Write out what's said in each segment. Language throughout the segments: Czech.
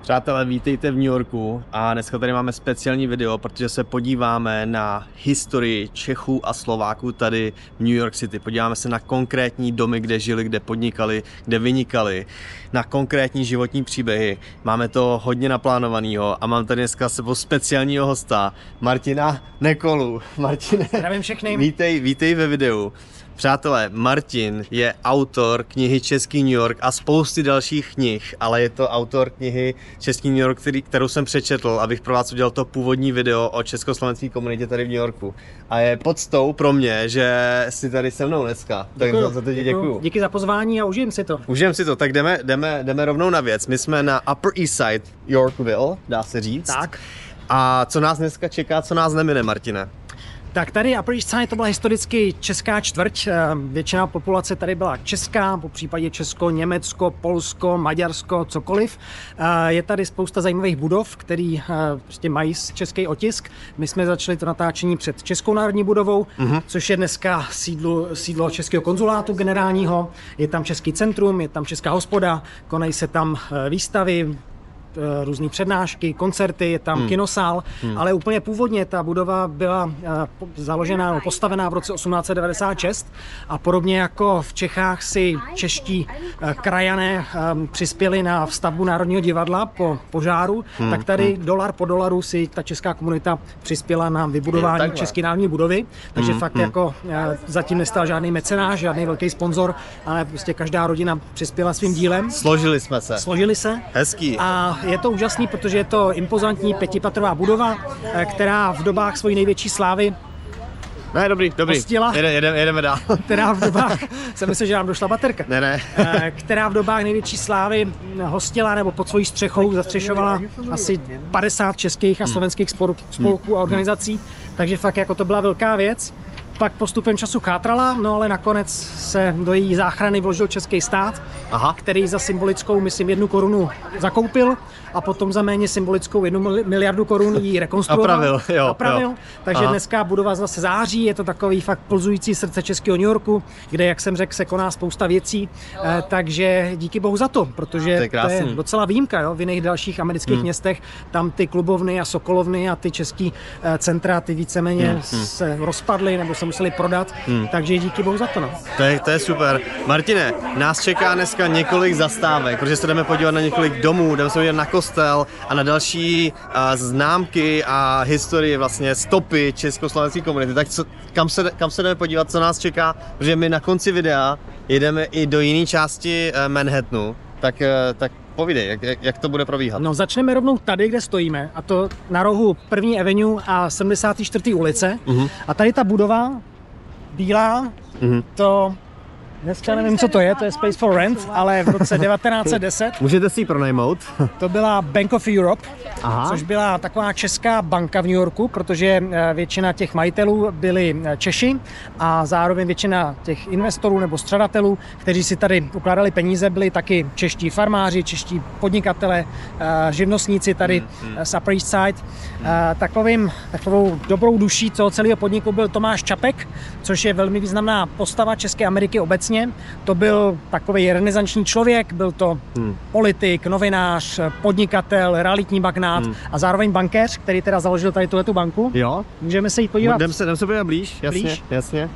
Přátelé, vítejte v New Yorku a dneska tady máme speciální video, protože se podíváme na historii Čechů a Slováků tady v New York City. Podíváme se na konkrétní domy, kde žili, kde podnikali, kde vynikali, na konkrétní životní příběhy. Máme to hodně naplánovaného a mám tady dneska s sebou speciálního hosta, Martina Nekolu. Martine, zdravím všechny. Vítej ve videu. Přátelé, Martin je autor knihy Český New York a spousty dalších knih, ale je to autor knihy Český New York, kterou jsem přečetl, abych pro vás udělal to původní video o československé komunitě tady v New Yorku. A je poctou pro mě, že jsi tady se mnou dneska. Tak za to ti děkuju. Díky za pozvání a užijem si to. Užijem si to, tak jdeme rovnou na věc. My jsme na Upper East Side Yorkville, dá se říct. Tak. A co nás dneska čeká, co nás nemine, Martine? Tak tady Upper East Side to byla historicky česká čtvrť. Většina populace tady byla česká, po případě Česko, Německo, Polsko, Maďarsko, cokoliv. Je tady spousta zajímavých budov, který prostě mají český otisk. My jsme začali to natáčení před Českou národní budovou, což je dneska sídlo Českého konzulátu generálního. Je tam Český centrum, je tam Česká hospoda, konají se tam výstavy, různé přednášky, koncerty, je tam kinosál, ale úplně původně ta budova byla založená, postavená v roce 1896 a podobně jako v Čechách si čeští krajané přispěli na stavbu Národního divadla po požáru, tak tady dolar po dolaru si ta česká komunita přispěla na vybudování České národní budovy, takže fakt jako zatím nestál žádný mecenáš, žádný velký sponzor, ale prostě každá rodina přispěla svým dílem. Složili se. Hezký. A je to úžasný, protože je to impozantní pětipatrová budova, která v dobách svojí největší slávy dobrý. Hostila, jedeme dál. Která v dobách, jsem myslel, že nám došla baterka. Ne. Která v dobách největší slávy hostila nebo pod svojí střechou zastřešovala asi 50 českých a slovenských spolků a organizací, takže fakt jako to byla velká věc. Pak postupem času chátrala, no ale nakonec se do její záchrany vložil český stát, který za symbolickou, myslím, 1 korunu zakoupil a potom za méně symbolickou 1 miliardu korun ji rekonstruoval. Opravil. Takže dneska budova zase září, je to takový fakt pulzující srdce českého New Yorku, kde, jak jsem řekl, se koná spousta věcí, takže díky bohu za to, protože to je docela výjimka, jo? V jiných dalších amerických městech, tam ty klubovny a sokolovny a ty český centra, ty víceméně se rozpadly nebo se museli prodat, takže díky bohu za to. No. To je super. Martine, nás čeká dneska několik zastávek, protože se jdeme podívat na několik domů, jdeme se podívat na kostel a na další známky a historii, vlastně stopy československé komunity. Tak kam se jdeme podívat, co nás čeká, protože my na konci videa jedeme i do jiné části Manhattanu, tak povídej, jak to bude probíhat. No, začneme rovnou tady, kde stojíme, a to na rohu 1. Avenue a 74. ulice. A tady ta budova, bílá, to dneska nevím, co to je Space for Rent, ale v roce 1910 můžete si ji pronajmout. To byla Bank of Europe, což byla taková česká banka v New Yorku, protože většina těch majitelů byli Češi a zároveň většina těch investorů nebo střadatelů, kteří si tady ukládali peníze, byli taky čeští farmáři, čeští podnikatele, živnostníci tady z Upper East Side. Takovou dobrou duší toho celého podniku byl Tomáš Čapek, což je velmi významná postava České Ameriky obecně. To byl takový renesanční člověk, byl to politik, novinář, podnikatel, realitní magnát a zároveň bankéř, který teda založil tady tuhletu banku. Jo. Můžeme se jít podívat. Jdem se podívat blíž, jasně.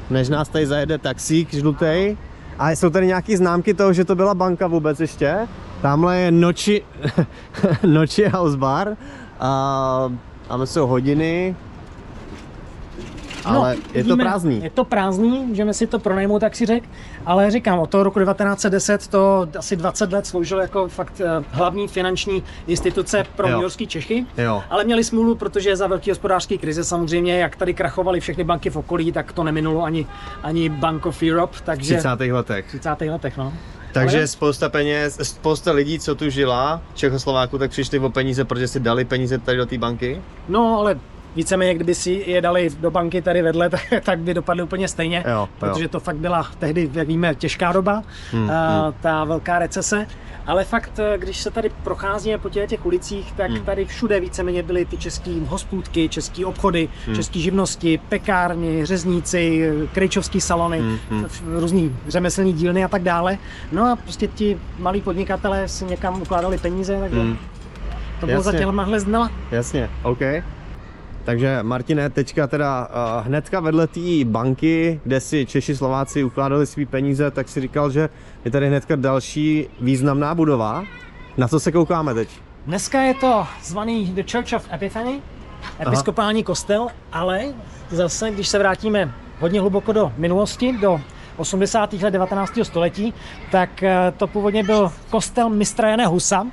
Než nás tady zajede taxík žlutej. A jsou tady nějaké známky toho, že to byla banka vůbec ještě? Tamhle je Noči House Bar. Tam jsou hodiny. Ale je to prázdný. Je to prázdný, můžeme si to pronajmout, tak si řek, ale říkám, od toho roku 1910 to asi 20 let sloužilo jako fakt hlavní finanční instituce pro newyorský Čechy. Ale měli smůlu, protože za velký hospodářský krize samozřejmě, jak tady krachovaly všechny banky v okolí, tak to neminulo ani Bank of Europe. Takže v 30. letech. No. Takže spousta peněz, spousta lidí, co tu žila, Čechoslováků, tak přišli o peníze, protože si dali peníze tady do té banky? No, ale víceméně, kdyby si je dali do banky tady vedle, tak by dopadly úplně stejně, protože to fakt byla tehdy, jak víme, těžká doba, ta velká recese. Ale fakt, když se tady procházíme po těch ulicích, tak tady všude víceméně byly ty český hospůdky, český obchody, český živnosti, pekárny, řezníci, krejčovský salony, různý řemeslní dílny a tak dále. No a prostě ti malí podnikatelé si někam ukládali peníze, takže to bylo za těmahle zdnama. Jasně, OK. Takže Martine, teďka teda hnedka vedle té banky, kde si Češi, Slováci ukládali svý peníze, tak si říkal, že je tady hnedka další významná budova. Na co se koukáme teď? Dneska je to zvaný The Church of Epiphany, episkopální kostel, ale zase, když se vrátíme hodně hluboko do minulosti, do 80. let 19. století, tak to původně byl kostel mistra Jana Husa,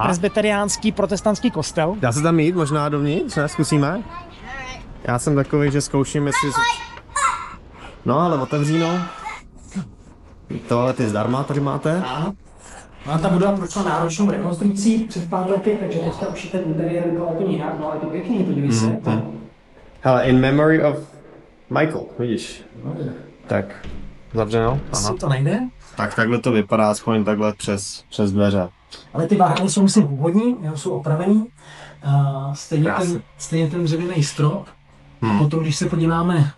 presbyteriánský protestantský kostel. Dá se tam jít možná dovnitř, ne? Zkusíme? Já jsem takový, že zkouším, jestli... No, ale otevří, no. Toalety zdarma tady máte. Ano. No a ta budova prošla náročnou rekonstrukcí před pár lety, takže teďka už ten interiér vypadá úplně jinak, no ale to pěkný, podívej se. Hele, in memory of Michael, vidíš? Tak, zavřeno. Asi to nejde. Tak takhle to vypadá, aspoň takhle přes dveře. Ale ty váhy jsou myslím původní, jsou opravený. Stejně ten dřevěný strop. A potom, když se podíváme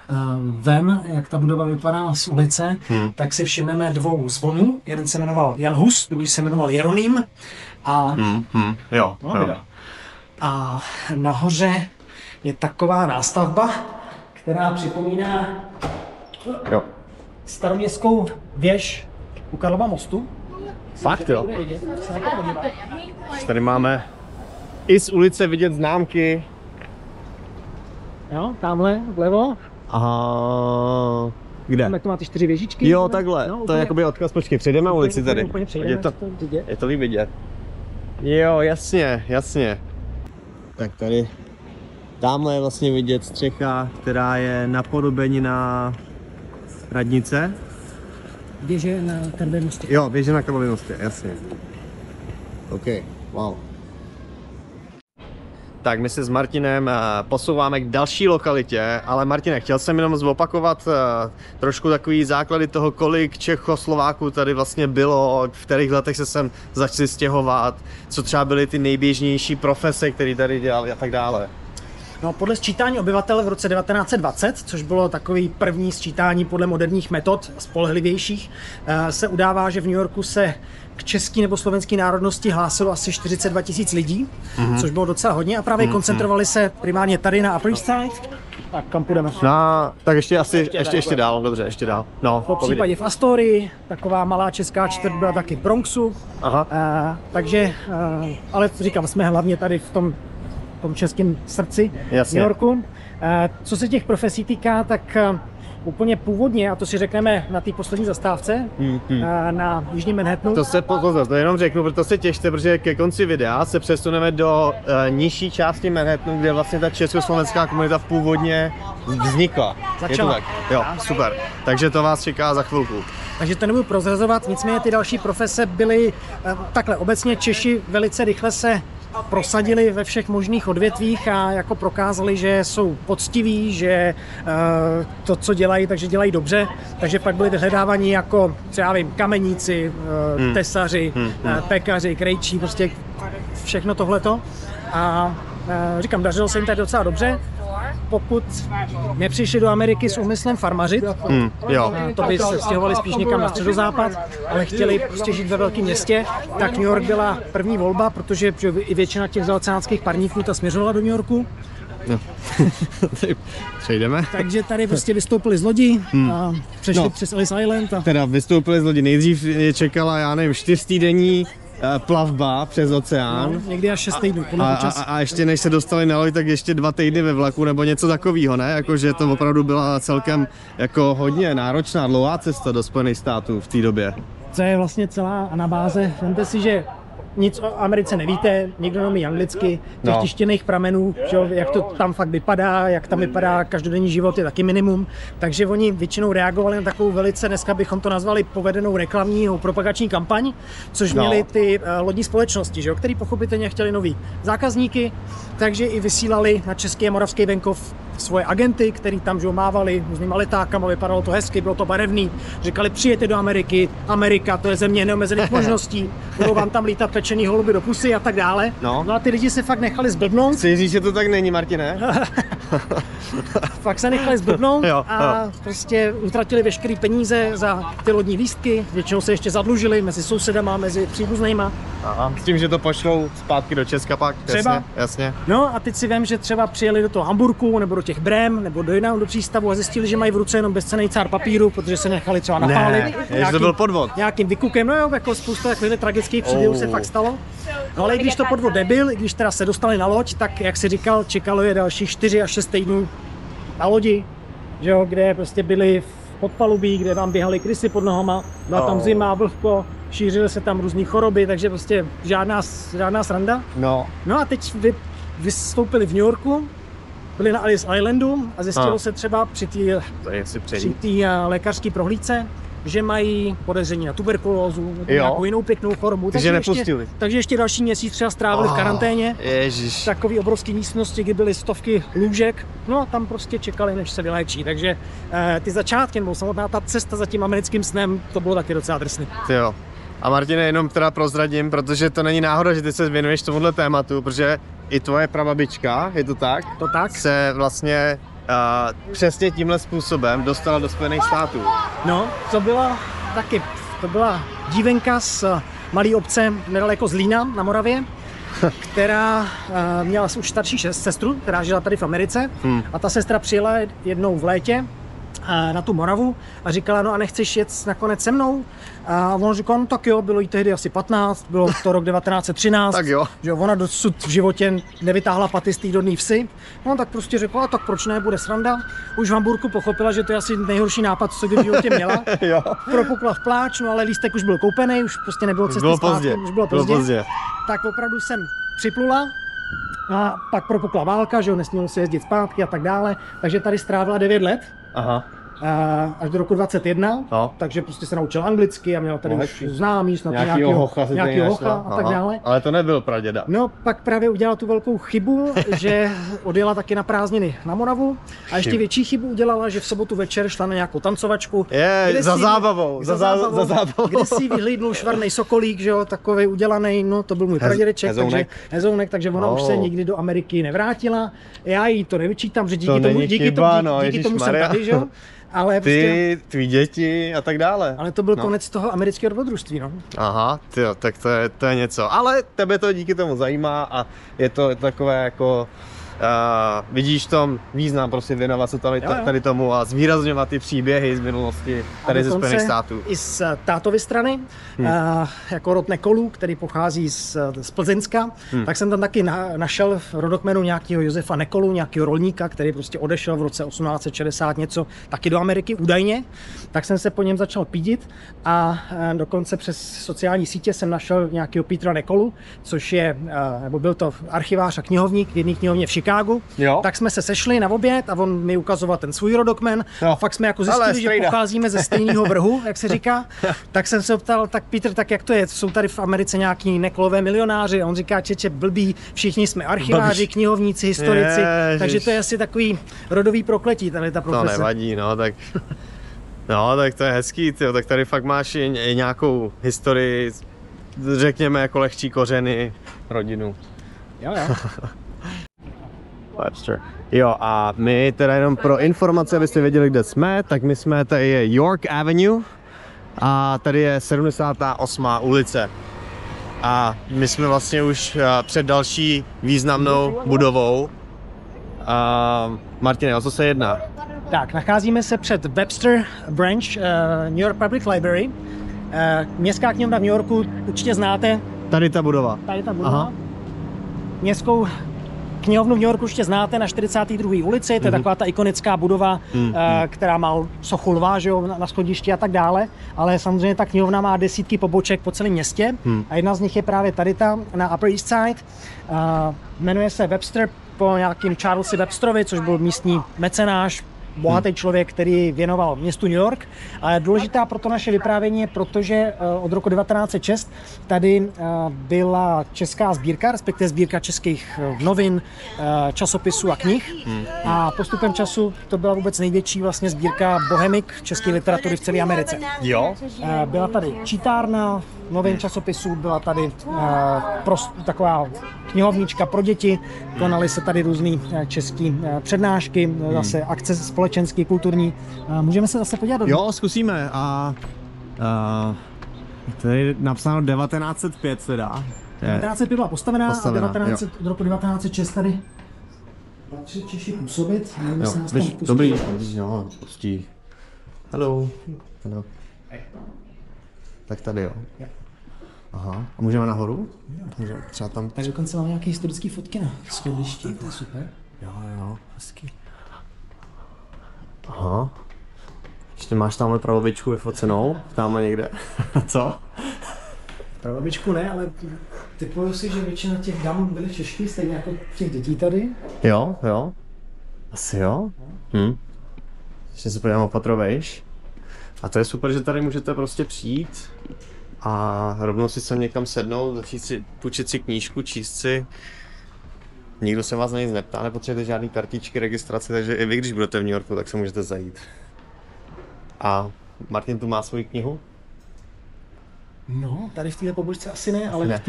ven, jak ta budova vypadá z ulice, tak si všimneme dvou zvonů. Jeden se jmenoval Jan Hus, druhý se jmenoval Jeroným. A, Jo. A nahoře je taková nástavba, která připomíná staroměstskou věž u Karlova mostu. Fakt jo. Tady máme i z ulice vidět známky. Jo, tamhle vlevo. Aha. Kde? Tam, jak to má ty 4 věžičky. Jo, takhle. No, to je jakoby odkaz, počkej, přejdeme ulici tady. Je to líp vidět. Jo, jasně. Tak tady. Tamhle je vlastně vidět střecha, která je napodobenina radnice. Věže na Karlově mostě. Jo, věže na Karlově mostě, jasně. OK, wow. Tak my se s Martinem posouváme k další lokalitě, ale Martine, chtěl jsem jenom zopakovat trošku takový základy toho, kolik Čechoslováků tady vlastně bylo, v kterých letech se sem začali stěhovat, co třeba byly ty nejběžnější profese, které tady dělali a tak dále. No, podle sčítání obyvatel v roce 1920, což bylo takový první sčítání podle moderních metod, spolehlivějších, se udává, že v New Yorku se k české nebo slovenské národnosti hlásilo asi 42 000 lidí, což bylo docela hodně a právě koncentrovali se primárně tady na Upper East Side. Tak kam půjdeme? No, tak ještě dál, dobře, ještě dál. No, po případě v Astorii, taková malá česká čtvrt byla taky v Bronxu. Takže, ale říkám, jsme hlavně tady v tom českém srdci New Yorku. Co se těch profesí týká, tak úplně původně, a to si řekneme na té poslední zastávce, na jižním Manhattanu. To jenom řeknu, protože to se těšte, protože ke konci videa se přesuneme do nižší části Manhattanu, kde vlastně ta československá komunita původně vznikla. Začala. Je to tak? Jo, super. Takže to vás čeká za chvilku. Takže to nebudu prozrazovat, nicméně ty další profese byly takhle. Obecně Češi velice rychle se prosadili ve všech možných odvětvích a jako prokázali, že jsou poctiví, že to, co dělají, takže dělají dobře. Takže pak byli vyhledávaní jako třeba vím, kameníci, tesaři, pekaři, krejčí, prostě všechno tohleto. A říkám, dařilo se jim tady docela dobře. Pokud nepřišli do Ameriky s úmyslem farmařit, to by se stěhovali spíš někam na středozápad, ale chtěli prostě žít ve velkém městě, tak New York byla první volba, protože i většina těch zaoceánských parníků ta směřovala do New Yorku. Přejdeme. Takže tady prostě vystoupili z lodi a přešli přes Ellis Island. Teda vystoupili z lodi, nejdřív je čekala, já nevím, 4týdenní plavba přes oceán. No, někdy až 6 týdnů. A ještě než se dostali na loď, tak ještě 2 týdny ve vlaku nebo něco takového, ne? Jakože to opravdu byla celkem jako hodně náročná, dlouhá cesta do Spojených států v té době. To je vlastně celá anabáze. Vemte si, že nic o Americe nevíte, nikdo neumí anglicky, těch tištěných pramenů, že, jak to tam fakt vypadá, jak tam vypadá každodenní život, je taky minimum. Takže oni většinou reagovali na takovou velice, dneska bychom to nazvali povedenou reklamní propagační kampaň, což měly ty lodní společnosti, že, který pochopitelně chtěli nový zákazníky, takže i vysílali na český a moravský venkov svoje agenty, který tam že mávali různýma letákama, vypadalo to hezky, bylo to barevný. Říkali, přijďte do Ameriky, Amerika, to je země neomezených možností, budou vám tam lítat pečený holuby do pusy a tak dále. No a ty lidi se fakt nechali zblbnout. Chci říct, že to tak není, Martine? Fakt se nechali zblbnout a prostě utratili veškeré peníze za ty lodní lístky, většinou se ještě zadlužili mezi sousedama, mezi příbuznýma. Aha. S tím, že to pošlou zpátky do Česka pak, třeba. Jasně. No a teď si vím, že třeba přijeli do toho Hamburku nebo do těch Brém nebo do jiného do přístavu a zjistili, že mají v ruce jenom bezcenný cár papíru, protože se nechali třeba napálit. Ne, to byl podvod. Nějakým vykukem, no jo, jako spousta takových tragických příběhů se fakt stalo. No ale i když to podvod nebyl, i když teda se dostali na loď, tak jak si říkal, čekalo je dalších 4 až 6 týdnů na lodi, že jo, kde prostě byli v podpalubí, kde vám běhaly krysy pod nohama, byla tam zima, vlhko, šířily se tam různé choroby, takže prostě žádná sranda. No a teď vystoupili v New Yorku, byli na Ellis Islandu a zjistilo se třeba při té lékařské prohlídce, že mají podezření na tuberkulózu nebo nějakou jinou pěknou chorobu. Takže ještě další měsíc třeba strávili v karanténě. Ježiš. V takový obrovský místnosti, kde byly stovky lůžek. No a tam prostě čekali, než se vyléčí. Takže ty začátky, nebo samotná ta cesta za tím americkým snem, to bylo taky docela drsný. Jo. A Martine, jenom teda prozradím, protože to není náhoda, že ty se věnuješ tomuhle tématu, protože i tvoje prababička, je to tak? To tak. Se vlastně přesně tímhle způsobem dostala do Spojených států. No, to byla dívenka z malé obce nedaleko Zlína na Moravě, která měla už starší sestru, která žila tady v Americe a ta sestra přijela jednou v létě na tu Moravu a říkala, no a nechceš jet nakonec se mnou? A on říkal, no tak jo, bylo jí tehdy asi 15, bylo to rok 1913, tak jo. Že ona dosud v životě nevytáhla paty z té dodný vsi. No tak prostě řekla, tak proč ne, bude sranda. Už v Hamburku pochopila, že to je asi nejhorší nápad, co kdy v životě měla. Propukla v pláč, no ale lístek už byl koupený, už prostě nebylo cesty zpátky, už bylo pozdě. Tak opravdu jsem připlula. A pak propukla válka, že jo, nesmělo se jezdit zpátky a tak dále, takže tady strávila 9 let. Aha. Až do roku 21, takže prostě se naučil anglicky a měl tady už známý, snad nějakýho hocha a tak dále. Ale to nebyl praděda. No, pak právě udělala tu velkou chybu, že odjela taky na prázdniny na Moravu a ještě větší chybu udělala, že v sobotu večer šla na nějakou tancovačku. Za zábavou. Kde si vyhlídnul švarnej sokolík, že jo, takovej udělaný, no to byl můj pradědeček, hezounek, takže ona už se nikdy do Ameriky nevrátila. Já jí to nevyčítám, že díky tomu jsem tady, že jo. Ale tví děti a tak dále. Ale to byl konec toho amerického dobrodružství, no. Aha, tyjo, tak to je něco. Ale tebe to díky tomu zajímá a je to takové jako... vidíš tom význam prostě věnovat se tady tomu a zvýrazňovat ty příběhy z minulosti tady ze Spojených států. I z tátovy strany, jako rod Nekolů, který pochází z Plzeňska, tak jsem tam taky našel v rodokmenu nějakého Josefa Nekolu, nějakého rolníka, který prostě odešel v roce 1860 něco taky do Ameriky údajně, tak jsem se po něm začal pídit a dokonce přes sociální sítě jsem našel nějakého Petra Nekolu, což je, nebo byl to archivář a knihovník v jedné knihovně v Chicagu, tak jsme se sešli na oběd a on mi ukazoval ten svůj rodokmen a fakt jsme jako zjistili, že pocházíme ze stejného vrhu, jak se říká. Tak jsem se ptal, tak Petr, tak jak to je? Jsou tady v Americe nějaký Nekolové milionáři? A on říká, čeče, blbý, všichni jsme archiváři, knihovníci, historici, takže to je asi takový rodový prokletí, tady ta profese. To nevadí, no tak... No, tak to je hezký, tyjo, tak tady fakt máš i nějakou historii, řekněme jako lehčí kořeny, rodinu. Jo. Webster. Jo, a my teda jenom pro informace, abyste věděli, kde jsme, tak my jsme, tady je York Avenue a tady je 78. ulice. A my jsme vlastně už před další významnou budovou. Martine, o co se jedná? Tak, nacházíme se před Webster Branch New York Public Library. Městská knihovna v New Yorku určitě znáte. Tady ta budova. Aha. Městskou knihovnu v New Yorku určitě znáte na 42. ulici, to je taková ta ikonická budova, která má sochu lva, že jo, na schodišti a tak dále, ale samozřejmě ta knihovna má desítky poboček po celém městě a jedna z nich je právě tady ta na Upper East Side. Jmenuje se Webster po nějakým Charlesi Websterovi, což byl místní mecenáš, bohatý člověk, který věnoval městu New York. Ale důležitá pro to naše vyprávění je, protože od roku 1906 tady byla česká sbírka, respektive sbírka českých novin, časopisů a knih. A postupem času to byla vůbec největší vlastně sbírka bohemik české literatury v celé Americe. Jo? Byla tady čítárna novin časopisů, byla tady taková knihovnička pro děti, konaly se tady různý český přednášky, zase akce společenské, kulturní. Můžeme se zase podívat do... Jo, zkusíme. A tady je napsáno 1905 se dá. 1905 byla postavená a jo. od roku 1906 tady Češi působit. Jo, dobrý, jo, pustí. Hello. Hello. Tak tady jo. Aha, a můžeme nahoru? Můžeme třeba tam... Takže dokonce mám nějaké historické fotky na schodišti, to je super. Jo, hezky. Aha. Ještě máš tamhle pravobičku vyfocenou, tamhle někde. Co? Pravobičku ne, ale typuju si, že většina těch dam byly Češky, stejně jako těch dětí tady. Jo. Asi jo. Ještě se podívám opatrovejš. A to je super, že tady můžete prostě přijít a rovnou si sem někam sednout, začít si půjčit si knížku, číst si. Nikdo se vás na nic neptá, nepotřebujete žádný kartičky, registrace, takže i vy, když budete v New Yorku, tak se můžete zajít. A Martin tu má svoji knihu? No, tady v téhle pobočce asi ne, ale Ne.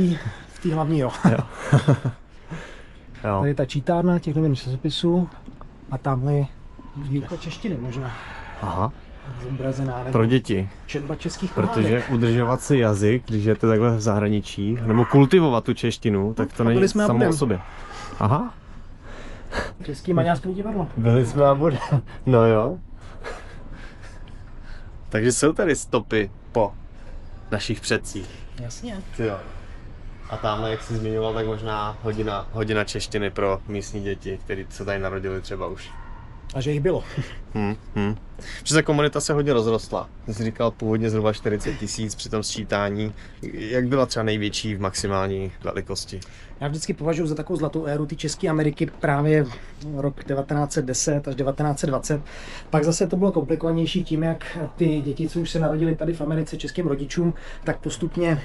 v té hlavní jo. Jo. Tady je ta čítárna těch novin časopisů a tamhle je výuka češtiny možná Aha, zobrazená, nebo pro děti. četba českých pohádek. Protože udržovat si jazyk, když jete takhle v zahraničí, nebo kultivovat tu češtinu, tak to není byli jsme samo Abudem. o sobě. Aha. Český maďarský divadlo. Byli jsme a bude. No jo. Takže jsou tady stopy po našich předcích. Jasně. Jo. A tamhle, jak jsi zmiňoval, tak možná hodina češtiny pro místní děti, které se tady narodili třeba už. A že jich bylo. Protože ta komunita se hodně rozrostla. Ty jsi říkal původně zhruba 40 000 při tom sčítání. Jak byla třeba největší v maximální velikosti? Já vždycky považuji za takovou zlatou éru ty České Ameriky právě rok 1910 až 1920. Pak zase to bylo komplikovanější tím, jak ty děti, co už se narodili tady v Americe českým rodičům, tak postupně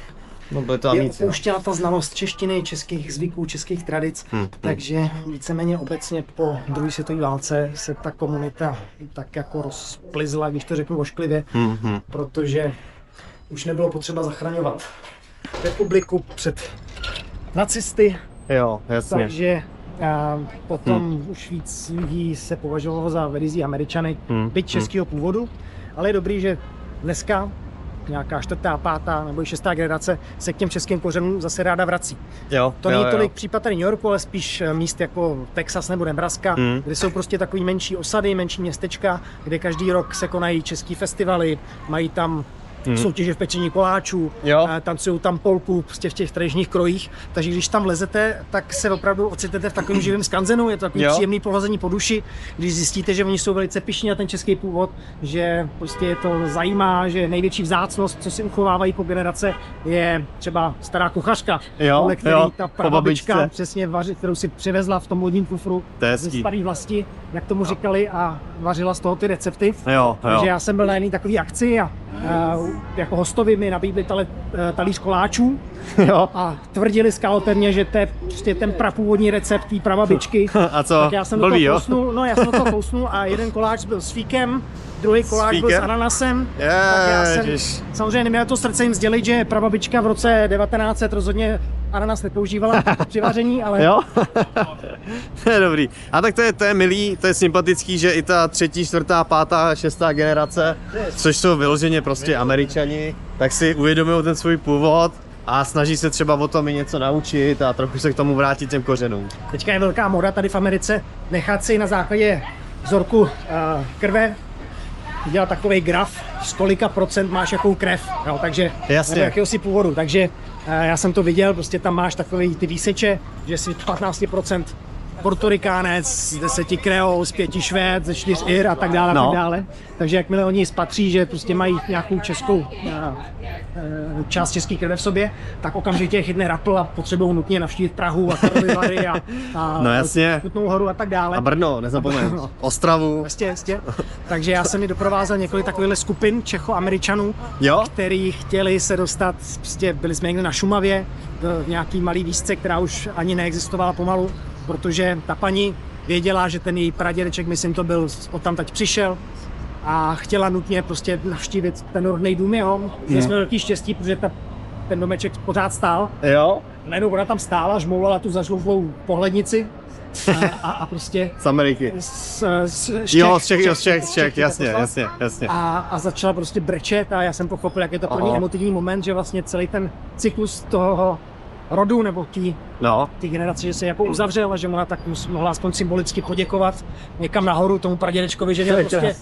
No byly to je amici. opouštěla ta znalost češtiny, českých zvyků, českých tradic, takže víceméně obecně po druhé světové válce se ta komunita tak jako rozplizla, když to řeknu ošklivě, protože už nebylo potřeba zachraňovat republiku před nacisty, Jo, jasně. takže potom už víc lidí se považovalo za verizí Američany, byť českého původu, ale je dobrý, že dneska nějaká 4., 5. nebo 6. generace se k těm českým kořenům zase ráda vrací. Jo, To není tolik případ tady New Yorku, ale spíš míst jako Texas nebo Nebraska, kde jsou prostě takový menší osady, menší městečka, kde každý rok se konají český festivaly, mají tam soutěže v pečení koláčů, Jo. tancují tam polku prostě v těch tradičních krojích, takže když tam lezete, tak se opravdu ocitnete v takovém živém skanzenu, je to takový příjemný pohlazení po duši, když zjistíte, že oni jsou velice pyšní na ten český původ, že prostě je to zajímá, že největší vzácnost, co si uchovávají po generace, je třeba stará kuchařka, podle který ta prababička přesně vaří, kterou si přivezla v tom lodním kufru ze staré vlasti, jak tomu říkali, a vařila z toho ty recepty. Takže já jsem byl na jedné takové akci a jako hostovi mi nabídli talíř koláčů a tvrdili skaloperně, že to je prostě ten prapůvodní recept té prababičky. A co? Tak já jsem do toho kousnul, já jsem do toho kousnul a jeden koláč byl s fíkem, druhý koláč byl s ananasem. Tak já jsem samozřejmě neměl to srdce jim sdělit, že prababička v roce 1900 rozhodně ananas nepoužívala při vaření, ale... Jo? To je dobrý. A tak to je milý, to je sympatický, že i ta 3., 4., 5., 6. generace, což jsou vyloženě prostě Američani, tak si uvědomují ten svůj původ a snaží se třeba o tom i něco naučit a trochu se k tomu vrátit těm kořenům. Teďka je velká moda tady v Americe nechat si na základě vzorku krve dělat takový graf, z kolika procent máš jakou krev, jo, takže nebo jakého si původu, takže já jsem to viděl, prostě tam máš takový ty výseče, že si 15% Portorikánec, z 10 kreol, z 5 Švéd, ze 4 Ir a tak dále, No. tak dále. Takže jakmile oni spatří, že prostě mají nějakou českou část český krve v sobě, tak okamžitě chytne rapl a potřebují nutně navštívit Prahu a Karlovy Vary a No jasně. Kutnou Horu a tak dále. A Brno, nezapomeň. No. Ostravu. Jistě. Takže já jsem mi doprovázel několik takových skupin Čecho-Američanů, Jo? který chtěli se dostat, prostě byli jsme někde na Šumavě, v nějaký malý výšce, která už ani neexistovala pomalu, protože ta paní věděla, že ten její pradědeček, myslím to byl, odtamtať přišel a chtěla nutně prostě navštívit ten rodný dům jeho. Měli jsme velký štěstí, protože ten domeček pořád stál. Jo? Najednou ona tam stála, žmoulala tu zažlouflou pohlednici a prostě Z Ameriky. z Jo, z Čech, jasně. a začala prostě brečet a já jsem pochopil, jak je to pro ní emotivní moment, že vlastně celý ten cyklus toho rodu nebo ty generace, že se jako uzavřel a že ona tak mohla aspoň symbolicky poděkovat někam nahoru tomu pradědečkovi, že měl, prostě,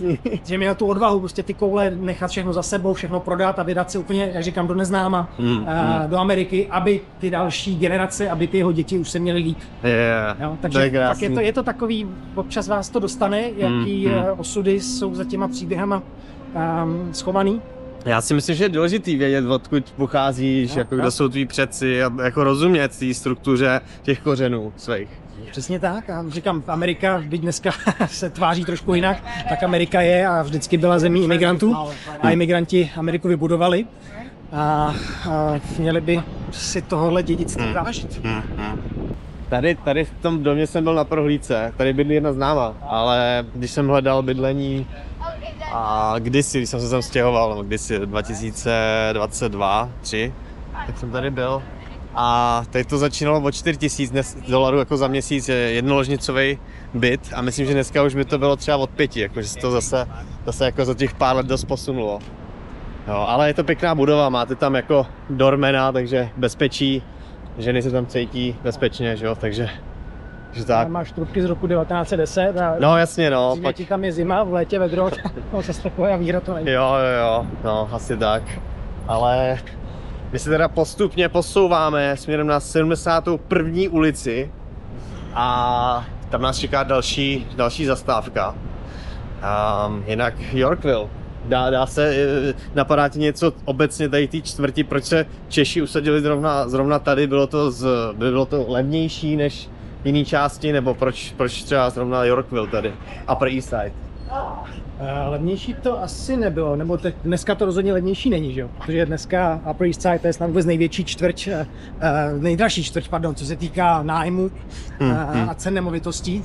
že měl tu odvahu prostě ty koule nechat všechno za sebou, všechno prodat a vydat se úplně, jak říkám, do neznáma, do Ameriky, aby ty další generace, aby ty jeho děti už se měly líp. Jo, takže tak je to takový, občas vás to dostane, jaký osudy jsou za těma příběhama schovaný. Já si myslím, že je důležitý vědět, odkud pocházíš, jako kdo jsou tví předci a jako rozumět té struktuře těch kořenů svých. Přesně tak a říkám, Amerika, byť dneska se tváří trošku jinak, tak Amerika je a vždycky byla zemí imigrantů a imigranti Ameriku vybudovali a měli by si tohohle dědictví vážit. Tady v tom domě jsem byl na prohlídce, tady bydlí jedna známa, ale když jsem hledal bydlení a kdysi, když jsem se tam stěhoval, nebo kdysi 2022-2023, tak jsem tady byl a teď to začínalo o $4,000 jako za měsíc, jednoložnicový byt a myslím, že dneska už by to bylo třeba od 5, jakože se to zase jako za těch pár let dost posunulo. Jo, ale je to pěkná budova, máte tam jako dormena, takže bezpečí, ženy se tam cítí bezpečně, že jo, takže tak. Máš trubky z roku 1910 a no jasně, no. Pak ti tam je zima, v létě vedro, no zase taková víra to není. Jo, no asi tak. Ale my se teda postupně posouváme směrem na 71. ulici a tam nás čeká další zastávka. Jinak Yorkville. Dá se, napadá ti něco obecně tady té čtvrti, proč se Češi usadili zrovna tady, bylo to levnější než jiné části, nebo proč třeba zrovna Yorkville tady, Upper East Side? Levnější to asi nebylo, nebo dneska to rozhodně levnější není, že jo? Protože dneska Upper East Side to je snad vůbec největší čtvrť, nejdražší čtvrť, pardon, co se týká nájmu a cen nemovitostí,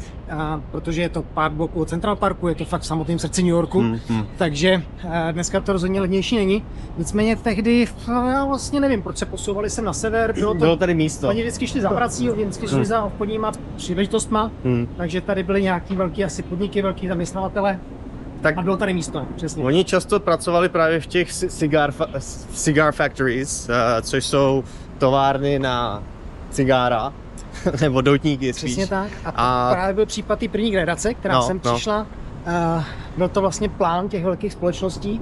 protože je to pár bloků od Central Parku, je to fakt v samotném srdci New Yorku, takže dneska to rozhodně levnější není. Nicméně tehdy, já vlastně nevím, proč se posouvali sem na sever, bylo tady místo. Oni vždycky šli za prací, oni vždycky šli za obchodníma příležitostma, takže tady byly nějaký velký asi podniky, velký zaměstnavatele. Tak a bylo tady místo, přesně. Oni často pracovali právě v těch cigar factories, což jsou továrny na cigára, nebo doutníky spíš. Přesně tak. A právě byl případ té první generace, která sem přišla. Byl to vlastně plán těch velkých společností,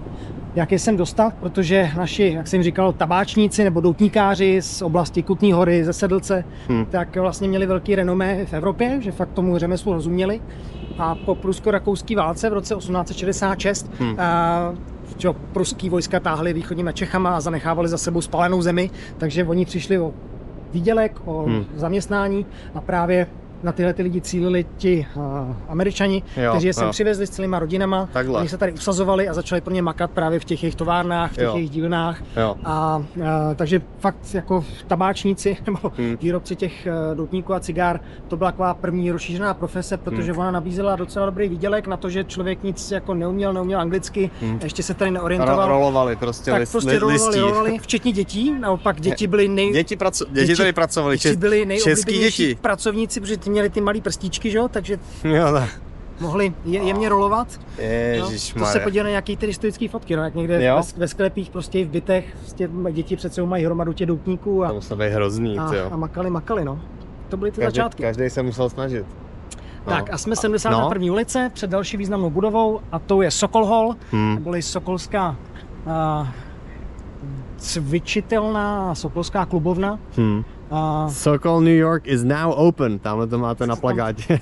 jak je sem dostat, protože naši, jak jsem říkal, tabáčníci nebo doutníkáři z oblasti Kutné Hory, ze Sedlce, tak vlastně měli velký renomé v Evropě, že fakt tomu řemeslu rozuměli. A po prusko-rakouské válce v roce 1866 pruský vojska táhly východníma Čechama a zanechávali za sebou spálenou zemi, takže oni přišli o výdělek, o zaměstnání a právě na tyhle ty lidi cílili ti Američani, kteří je sem přivezli s celýma rodinama. Takhle. Oni se tady usazovali a začali pro ně makat právě v těch jejich továrnách, v těch jejich dílnách. Takže fakt jako tabáčníci nebo výrobci těch doutníků a cigár, to byla taková první rozšířená profese, protože ona nabízela docela dobrý výdělek na to, že člověk nic jako neuměl anglicky, ještě se tady neorientoval. Rolovali prostě rolovali, včetně dětí. Naopak děti byly děti tady pracovali, byli nejoblíbenější pracovníci, protože měli ty malý prstíčky, že jo, takže mohli jemně rolovat. To se podívá na nějaký ty historické fotky, no, jak někde ve sklepích, prostě i v bytech, prostě děti před sebou mají hromadu těch doutníků a musel být hrozný, a makali, no. To byly ty začátky. Každý se musel snažit. Tak a jsme 71. ulice před další významnou budovou a tou je Sokol Hall, neboli Sokolská cvičitelná sokolská klubovna. Sokol New York is now open, tamhle to máte na plakátě.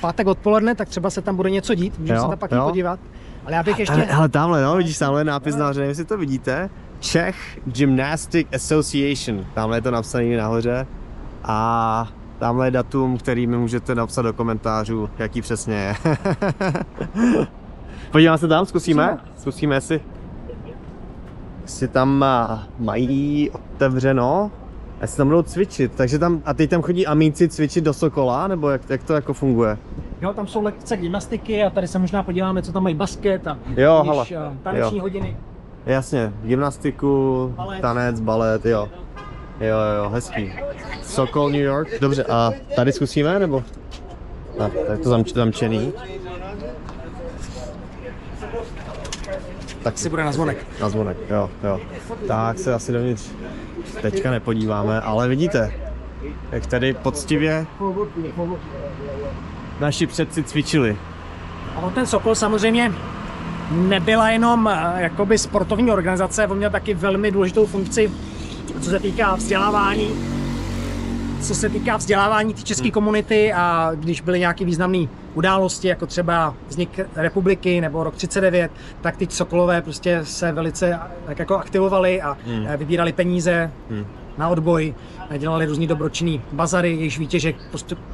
Pátek odpoledne, tak třeba se tam bude něco dít, můžeme se tam pak podívat. Ale já bych ještě... Ale tamhle, no, vidíš, tamhle je nápis nahoře, nevím, jestli to vidíte. Czech Gymnastic Association, tamhle je to napsané nahoře. A tamhle je datum, který mi můžete napsat do komentářů, jaký přesně je. Podíváme se tam, zkusíme? Zkusíme, jestli tam mají otevřeno. Jestli tam budou cvičit, takže tam, a teď tam chodí amíci cvičit do Sokola, nebo jak to jako funguje? Jo, tam jsou lekce gymnastiky a tady se možná podíváme, co tam mají basket a taneční hodiny. Jasně, gymnastiku, tanec, balet, jo, hezký. Sokol New York, dobře, a tady zkusíme, nebo? Tak to zamčený. Tak si bude na zvonek. Na zvonek, jo. Tak se asi dovnitř teďka nepodíváme, ale vidíte, jak tady poctivě naši předci cvičili. A ten Sokol samozřejmě nebyla jenom jakoby sportovní organizace, on měl taky velmi důležitou funkci, co se týká vzdělávání té české komunity, a když byly nějaké významné události, jako třeba vznik republiky nebo rok 39, tak ty Sokolové prostě se velice tak jako aktivovali a vybírali peníze na odboj, dělali různý dobročinný bazary, jejichž výtěžek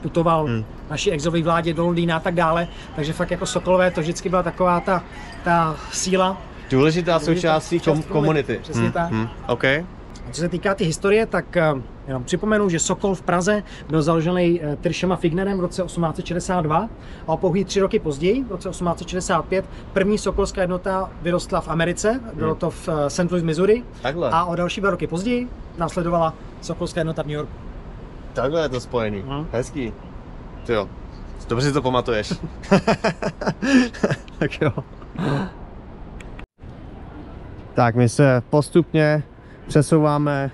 putoval naší exové vládě do Londýna a tak dále, takže fakt jako Sokolové to vždycky byla taková ta síla. Důležitá součástí komunity. Přesně tak. Okay. Co se týká té historie, tak jenom připomenu, že Sokol v Praze byl založený Tyršem a Fignerem v roce 1862 a pouhý 3 roky později, v roce 1865, první sokolská jednota vyrostla v Americe, bylo to v St. Louis, Missouri. Takhle. A o další 2 roky později následovala sokolská jednota v New Yorku. Takhle je to spojený. Hezký. Ty jo, dobře si to pamatuješ. Tak jo. Tak my se postupně přesouváme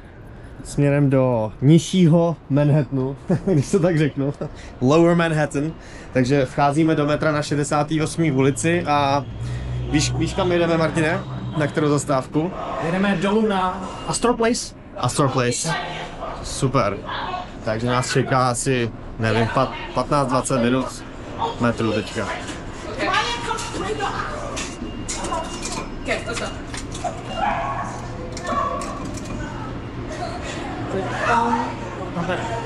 směrem do nižšího Manhattanu, když to tak řeknu, Lower Manhattan, takže vcházíme do metra na 68. ulici a víš kam jdeme, Martine? Na kterou zastávku? Jdeme dolů na Astor Place. Astor Place, super, takže nás čeká asi, nevím, 15-20 minut metru teďka.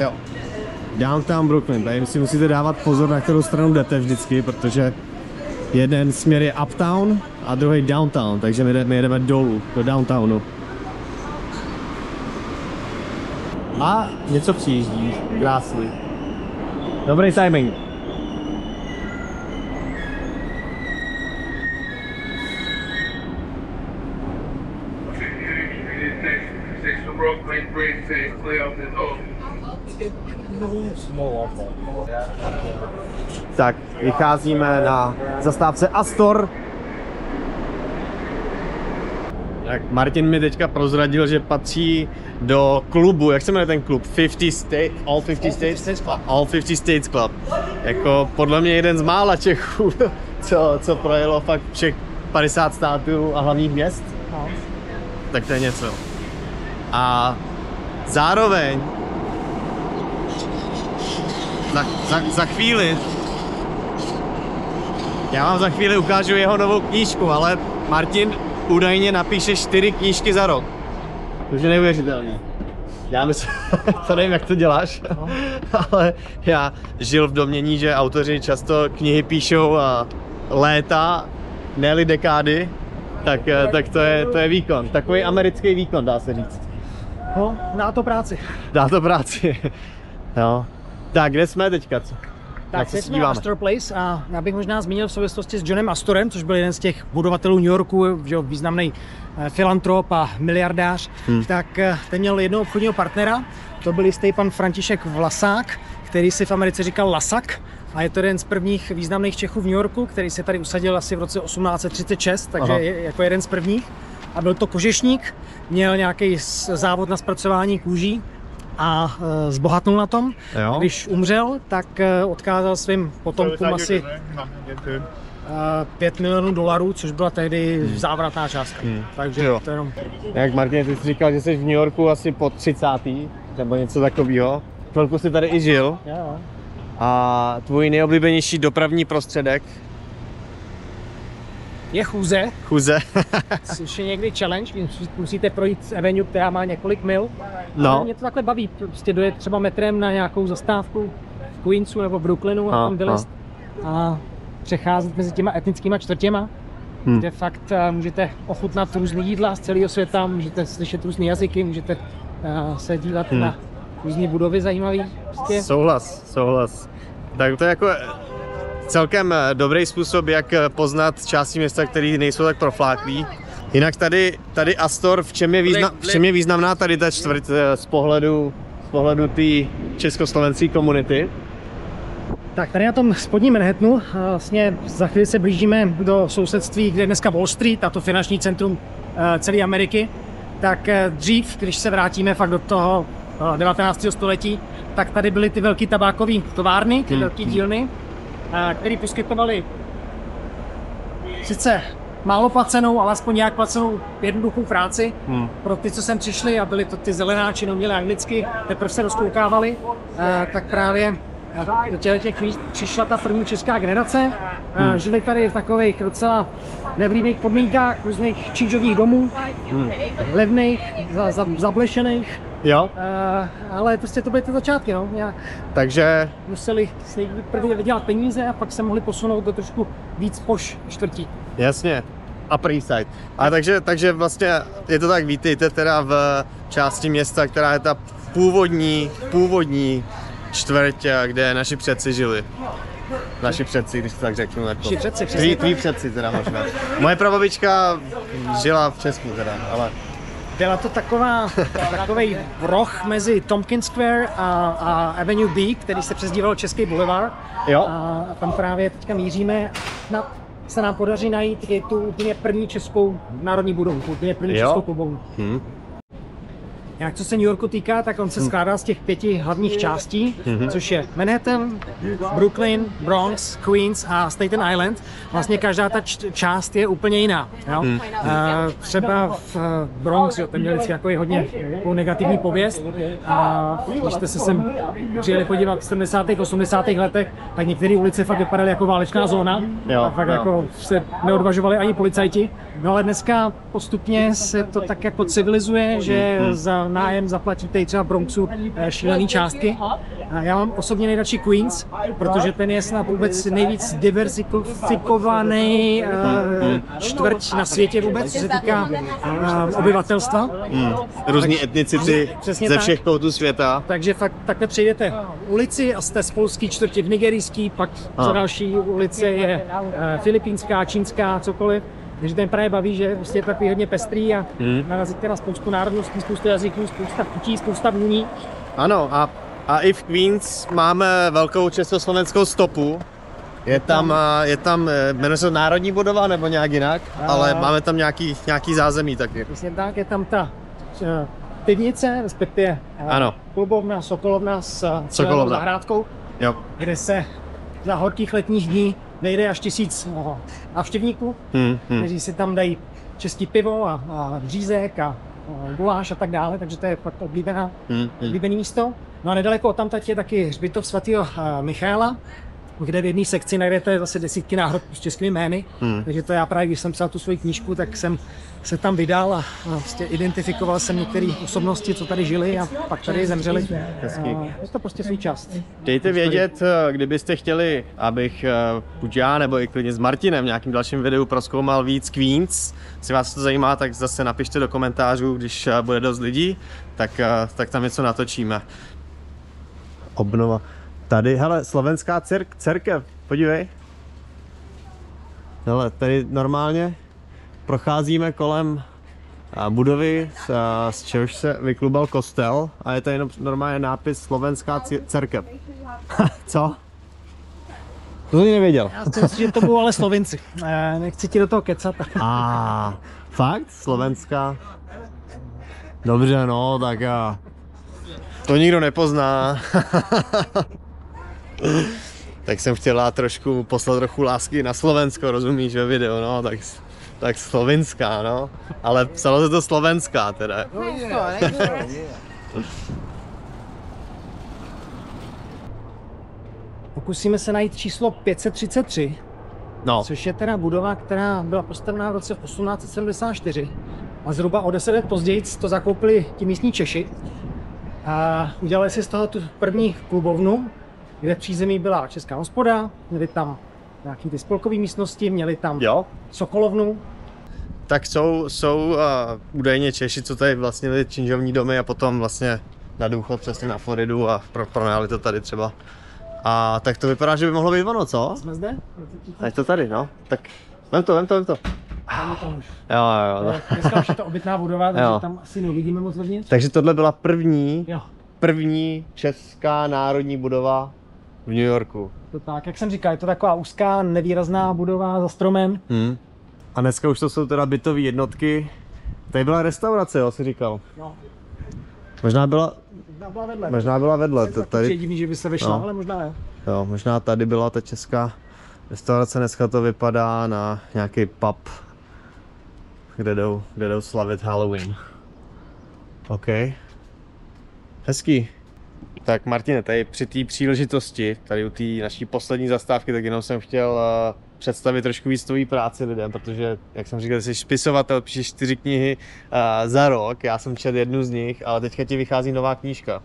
Jo. Downtown Brooklyn, tady si musíte dávat pozor, na kterou stranu jdete vždycky, protože jeden směr je uptown a druhý downtown, takže my jedeme dolů, do downtownu. A něco přijíždí, krásný. Dobrý timing. Tak, vycházíme na zastávce Astor. Tak Martin mi teďka prozradil, že patří do klubu, jak se jmenuje ten klub? All 50 States Club. Jako podle mě jeden z mála Čechů, co projelo fakt všech 50 států a hlavních měst. Tak to je něco. A zároveň za chvíli, já vám za chvíli ukážu jeho novou knížku, ale Martin údajně napíše 4 knížky za rok. To je neuvěřitelné. Já myslím, to nevím, jak to děláš, ale já žil v domnění, že autoři často knihy píšou léta, ne-li dekády, tak to je výkon. Takový americký výkon, dá se říct. No, dá to práci. Dá to práci, jo. Tak, kde jsme teďka? Tak teď jsme na Astor Place a já bych možná zmínil v souvislosti s Johnem Astorem, což byl jeden z těch budovatelů New Yorku, významný filantrop a miliardář, tak ten měl jednoho obchodního partnera, to byl jistý pan František Vlasák, který si v Americe říkal Lasak, a je to jeden z prvních významných Čechů v New Yorku, který se tady usadil asi v roce 1836, takže je jako jeden z prvních. A byl to kožešník, měl nějaký závod na zpracování kůží a zbohatnul na tom. Jo. Když umřel, tak odkázal svým potomkům asi $5 milionů, což byla tehdy závratná částka. Takže Jo. to jenom... Jak Martin, ty jsi říkal, že jsi v New Yorku asi po 30. nebo něco takového. Chvilku jsi tady i žil. Jo. A tvůj nejoblíbenější dopravní prostředek? Je chůze, Chůze. což je někdy challenge, musíte projít Avenue, která má několik mil. No. Ale mě to takhle baví, prostě dojet třeba metrem na nějakou zastávku v Queensu nebo v Brooklynu a tam vylézt a přecházet mezi těma etnickýma čtvrtěma, kde fakt můžete ochutnat různý jídla z celého světa, můžete slyšet různé jazyky, můžete se dívat na různé budovy zajímavý. Prostě. Souhlas. Tak to je jako celkem dobrý způsob, jak poznat části města, které nejsou tak profláklý. Jinak tady Astor, v čem je významná tady ta čtvrť z pohledu té československé komunity? Tak tady na tom spodním Manhattanu vlastně za chvíli se blížíme do sousedství, kde je dneska Wall Street, a to finanční centrum celé Ameriky. Tak dřív, když se vrátíme fakt do toho 19. století, tak tady byly ty velké tabákové továrny, ty velké dílny, které poskytovaly sice málo placenou, ale aspoň nějak placenou jednoduchou práci pro ty, co sem přišli a byli to ty zelenáči, neuměli anglicky, teprve se rozkoukávali, tak právě do těch míst přišla ta první česká generace. Žili tady v takových docela nevlídných podmínkách, různých čížových domů, levných, zablešených. Jo. Ale prostě to byly ty začátky, no. Takže Museli si prvně vydělat peníze a pak se mohli posunout do trošku víc poš čtvrtí. jasně. Upper East Side. A takže vlastně je to tak, vítejte teda v části města, která je ta původní čtvrť, kde naši předci žili. Naši předci, když to tak řeknu. Naši předci, přesně Tví předci teda možná. Moje prababička žila v Česku teda, ale... Byla to takový roh mezi Tompkins Square a Avenue B, který se přezdíval Český boulevard. Jo. A tam právě teďka míříme, se nám podaří najít i tu úplně první českou národní budovu, tu úplně první českou klubovnu. Jak co se New Yorku týká, tak on se skládá z těch 5 hlavních částí, což je Manhattan, Brooklyn, Bronx, Queens a Staten Island. Vlastně každá ta část je úplně jiná. Jo? Třeba v Bronx, ten měl vždycky takový hodně negativní pověst. A když jste se sem přijeli podívat v 70. 80. letech, tak některé ulice fakt vypadaly jako válečná zóna. A fakt jako se neodvažovali ani policajti. No ale dneska postupně se to tak jako civilizuje, že za nájem zaplatíte i třeba v Bronxu šílený částky. A já mám osobně nejradši Queens, protože ten je snad vůbec nejvíc diversifikovaný čtvrť na světě vůbec, co se týká obyvatelstva. Různý etnicity ze všech koutů světa. Takže fakt takhle přejdete ulici a jste z polský čtvrti v nigerijský, pak za další ulice je filipínská, čínská, cokoliv. Takže ten právě baví, že prostě je takový hodně pestrý a narazíte na spoustu národností, spoustu jazyků, spousta chutí, spousta vůní. Ano, a i v Queens máme velkou československou stopu. Je tam, jmenuje se Národní budova nebo nějak jinak, ale máme tam nějaký zázemí taky. Přesně tak, je tam ta pivnice, respektive klubovna, Sokolovna s zahrádkou, kde se za horkých letních dní vejde až 1000 návštěvníků, kteří si tam dají český pivo a řízek a guláš a tak dále, takže to je fakt oblíbené místo. No a nedaleko odtamtud je taky hřbitov svatého Michaela, kde v jedné sekci najdete zase desítky náhrobků s českými jmény, takže to já právě, když jsem psal tu svoji knížku, tak jsem se tam vydal a vlastně identifikoval jsem některé osobnosti, co tady žili a pak tady zemřeli. Je to prostě svůj čas. Dejte vědět, kdybyste chtěli, abych buď já nebo i klidně s Martinem v nějakým dalším videu prozkoumal víc Queens. Jestli vás to zajímá, tak zase napište do komentářů, když bude dost lidí, tak tam něco natočíme. Obnova. Tady, hele, slovenská cerkev, podívej. Hele, tady normálně procházíme kolem budovy, z čehož se vyklubal kostel a je tady normálně nápis Slovenská cerkev. Co? To jsi nevěděl. Já si myslím, že to budou ale Slovinci. Nechci ti do toho kecat. Fakt? Slovenská? Dobře, no, tak to nikdo nepozná. tak jsem chtěla trošku poslat trochu lásky na Slovensko, rozumíš, ve videu, no, tak slovenská, no, ale psalo se to slovenská teda. Pokusíme se najít číslo 533, No, což je teda budova, která byla postavena v roce 1874 a zhruba o 10 let později to zakoupili ti místní Češi a udělali si z toho tu první klubovnu, kde v přízemí byla česká hospoda, měli tam nějaký ty spolkové místnosti, měli tam jo. sokolovnu. Tak jsou údajně Češi, co tady vlastně byli činžovní domy a potom vlastně na důchod přesně na Floridu a pronajali to tady třeba. A tak to vypadá, že by mohlo být ono, co? Jsme zde? Je to tady, no. Tak vem to. Tam už. Jo. Dneska už je to obytná budova, takže Jo. tam asi neuvidíme moc vevnitř. Takže tohle byla Jo, první česká národní budova v New Yorku. to tak, jak jsem říkal, je to taková úzká, nevýrazná budova za stromem. A dneska už to jsou teda bytové jednotky. Tady byla restaurace, jo, jsi říkal. No, Možná byla vedle. To Je tady, divný, že by se vyšla, No. ale možná je. jo, možná tady byla ta česká restaurace, dneska to vypadá na nějaký pub, kde jdou slavit Halloween. OK. Hezký. Tak Martine, tady při té příležitosti, tady u té naší poslední zastávky, tak jenom jsem chtěl představit trošku víc tvojí práci lidem, protože, jak jsem říkal, jsi spisovatel, píšeš 4 knihy za rok, já jsem četl jednu z nich, ale teďka ti vychází nová knížka.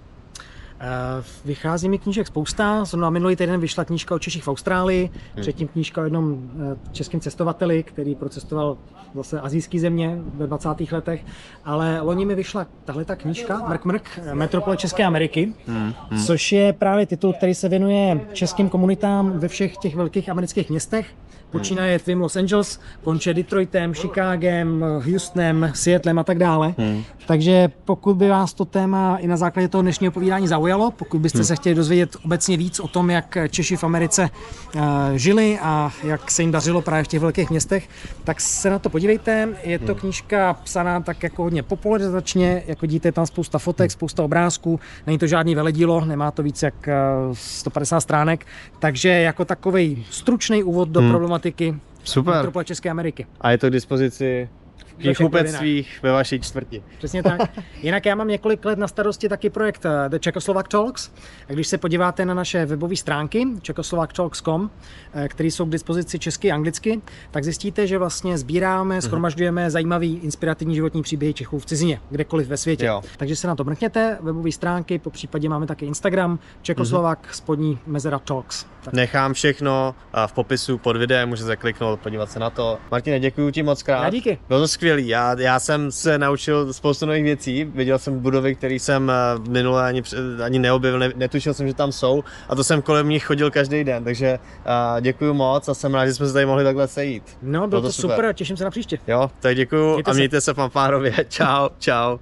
Vychází mi knížek spousta, zrovna minulý týden vyšla knížka o Češích v Austrálii, předtím knížka o jednom českém cestovateli, který procestoval zase asijské země ve 20. letech, ale loni mi vyšla tahleta knížka Mrk, Metropole České Ameriky, což je právě titul, který se věnuje českým komunitám ve všech těch velkých amerických městech. Počínaje tvým Los Angeles, konče Detroitem, Chicagem, Houstonem, Seattlem a tak dále. Takže pokud by vás to téma i na základě toho dnešního povídání zaujalo, pokud byste se chtěli dozvědět obecně víc o tom, jak Češi v Americe žili a jak se jim dařilo právě v těch velkých městech, tak se na to podívejte. Je to knížka psaná tak jako hodně popularizačně, jako vidíte, je tam spousta fotek, spousta obrázků, není to žádný veledílo, nemá to víc jak 150 stránek, takže jako takovej stručný úvod do problematiky Super. Metropole České Ameriky. A je to k dispozici v knihkupectvích ve vaší čtvrti. Přesně tak. Jinak já mám několik let na starosti taky projekt The Czechoslovak Talks. A když se podíváte na naše webové stránky czechoslovaktalks.com, které jsou k dispozici česky a anglicky, tak zjistíte, že vlastně sbíráme, shromažďujeme zajímavý, inspirativní životní příběhy Čechů v cizině, kdekoliv ve světě. Jo. Takže se na to mrkněte, webové stránky, po případě máme taky Instagram, Czechoslovak, spodní mezera Talks. Tak. Nechám všechno v popisu pod videem, můžete kliknout, podívat se na to. Martine, děkuji ti moc krát. Já díky. Bylo to skvělý, já jsem se naučil spoustu nových věcí, viděl jsem budovy, které jsem minule ani neobjevil, netušil jsem, že tam jsou a to jsem kolem nich chodil každý den, takže děkuji moc a jsem rád, že jsme se tady mohli takhle sejít. No, bylo to super a těším se na příště. Jo, tak děkuji Mějte a se. mějte se fanfárově, čau.